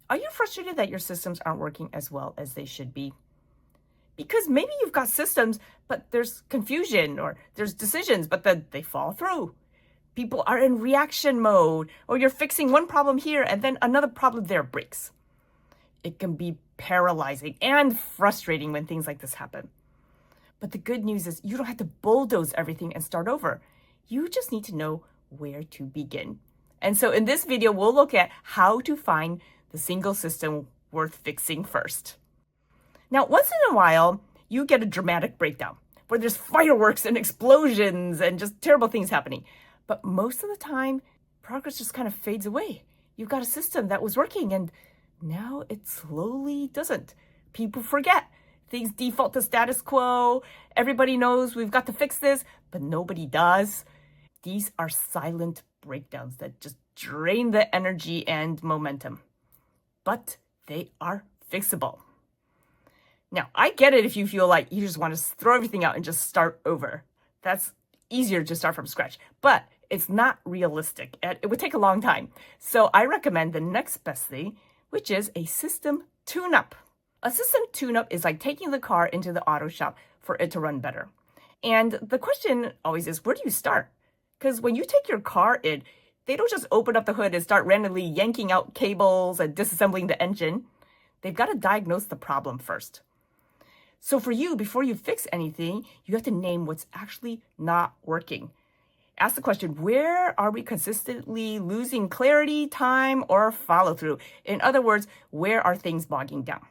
Are you frustrated that your systems aren't working as well as they should be? Because maybe you've got systems, but there's confusion, or there's decisions, but then they fall through. People are in reaction mode, or you're fixing one problem here and then another problem there breaks. It can be paralyzing and frustrating when things like this happen. But the good news is you don't have to bulldoze everything and start over. You just need to know where to begin. And so in this video, we'll look at how to find the single system worth fixing first. Now, once in a while, you get a dramatic breakdown where there's fireworks and explosions and just terrible things happening. But most of the time, progress just kind of fades away. You've got a system that was working and now it slowly doesn't. People forget. Things default to status quo. Everybody knows we've got to fix this, but nobody does. These are silent breakdowns that just drain the energy and momentum. But they are fixable. Now, I get it if you feel like you just want to throw everything out and just start over. That's easier to start from scratch, but it's not realistic and it would take a long time. So I recommend the next best thing, which is a system tune-up. A system tune-up is like taking the car into the auto shop for it to run better. And the question always is, where do you start? Because when you take your car in, they don't just open up the hood and start randomly yanking out cables and disassembling the engine. They've got to diagnose the problem first. So for you, before you fix anything, you have to name what's actually not working. Ask the question, where are we consistently losing clarity, time, or follow-through? In other words, where are things bogging down?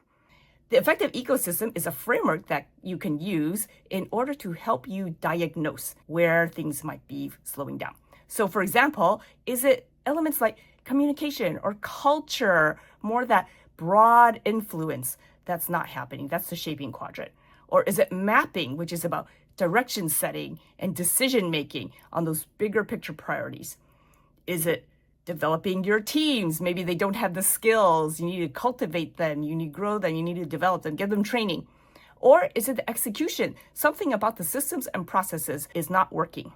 The effective ecosystem is a framework that you can use in order to help you diagnose where things might be slowing down. So for example, is it elements like communication or culture, more that broad influence that's not happening? That's the shaping quadrant. Or is it mapping, which is about direction setting and decision making on those bigger picture priorities? Is it developing your teams? Maybe they don't have the skills. You need to cultivate them. You need to grow them. You need to develop them, give them training. Or is it the execution? Something about the systems and processes is not working.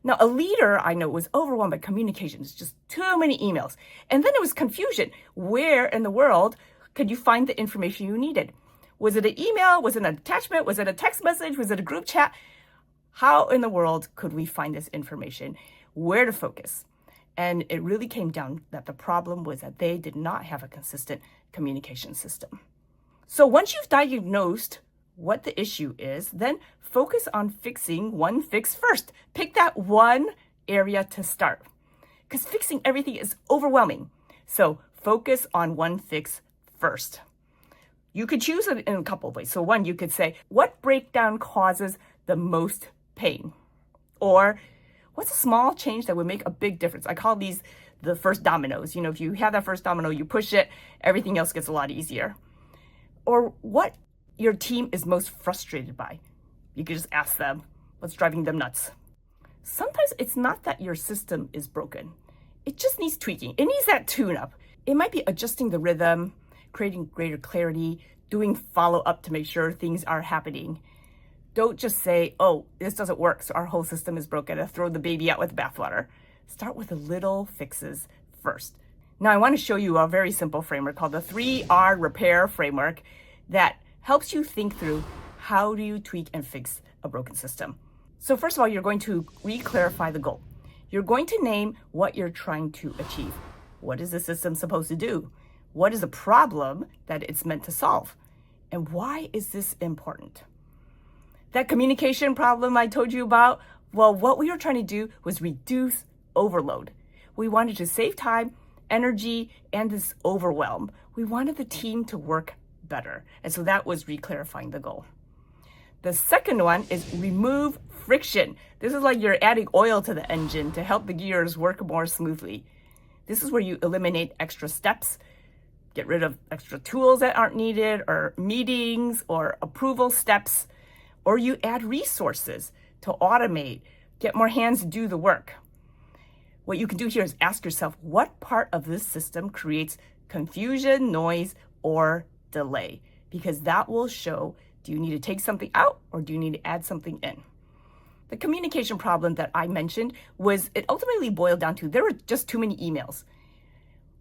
Now, a leader I know was overwhelmed by communications, just too many emails. And then it was confusion. Where in the world could you find the information you needed? Was it an email? Was it an attachment? Was it a text message? Was it a group chat? How in the world could we find this information? Where to focus? And it really came down that the problem was that they did not have a consistent communication system. So once you've diagnosed what the issue is, then focus on fixing one fix first. Pick that one area to start, because fixing everything is overwhelming. So focus on one fix first. You could choose it in a couple of ways. So one, you could say, what breakdown causes the most pain? Or what's a small change that would make a big difference? I call these the first dominoes. You know, if you have that first domino, you push it, everything else gets a lot easier. Or what your team is most frustrated by. You could just ask them what's driving them nuts. Sometimes it's not that your system is broken. It just needs tweaking. It needs that tune-up. It might be adjusting the rhythm, creating greater clarity, doing follow-up to make sure things are happening. Don't just say, oh, this doesn't work, so our whole system is broken, and throw the baby out with the bathwater. Start with the little fixes first. Now, I want to show you a very simple framework called the 3R repair framework that helps you think through how do you tweak and fix a broken system. So first of all, you're going to re-clarify the goal. You're going to name what you're trying to achieve. What is the system supposed to do? What is the problem that it's meant to solve? And why is this important? That communication problem I told you about, well, what we were trying to do was reduce overload. We wanted to save time, energy, and this overwhelm. We wanted the team to work better. And so that was re-clarifying the goal. The second one is remove friction. This is like you're adding oil to the engine to help the gears work more smoothly. This is where you eliminate extra steps, get rid of extra tools that aren't needed, or meetings or approval steps, or you add resources to automate, get more hands to do the work. What you can do here is ask yourself, what part of this system creates confusion, noise, or delay? Because that will show, do you need to take something out or do you need to add something in? The communication problem that I mentioned was, it ultimately boiled down to there were just too many emails.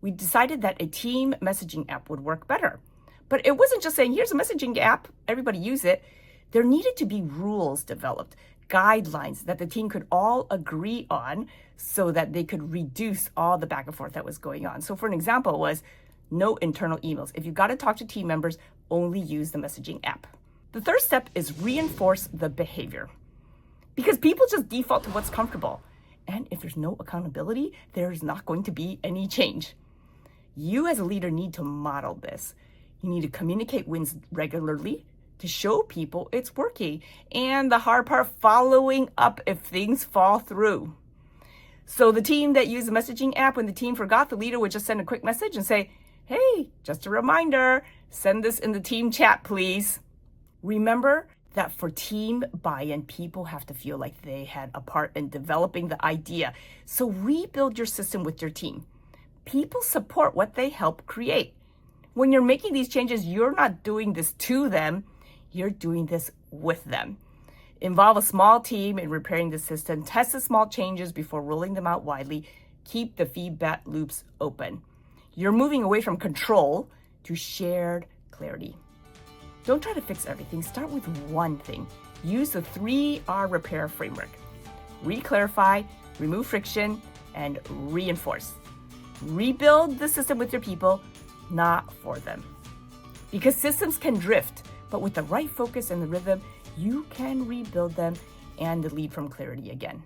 We decided that a team messaging app would work better. But it wasn't just saying, here's a messaging app, everybody use it. There needed to be rules developed, guidelines that the team could all agree on so that they could reduce all the back and forth that was going on. So for an example was no internal emails. If you've got to talk to team members, only use the messaging app. The third step is reinforce the behavior, because people just default to what's comfortable. And if there's no accountability, there's not going to be any change. You as a leader need to model this. You need to communicate wins regularly to show people it's working. And the hard part, following up if things fall through. So the team that used the messaging app, when the team forgot, the leader would just send a quick message and say, hey, just a reminder, send this in the team chat, please. Remember that for team buy-in, people have to feel like they had a part in developing the idea. So rebuild your system with your team. People support what they help create. When you're making these changes, you're not doing this to them, you're doing this with them. Involve a small team in repairing the system, test the small changes before rolling them out widely, keep the feedback loops open. You're moving away from control to shared clarity. Don't try to fix everything. Start with one thing. Use the 3R repair framework. Re-clarify, remove friction, and reinforce. Rebuild the system with your people, not for them. Because systems can drift, but with the right focus and the rhythm, you can rebuild them and lead from clarity again.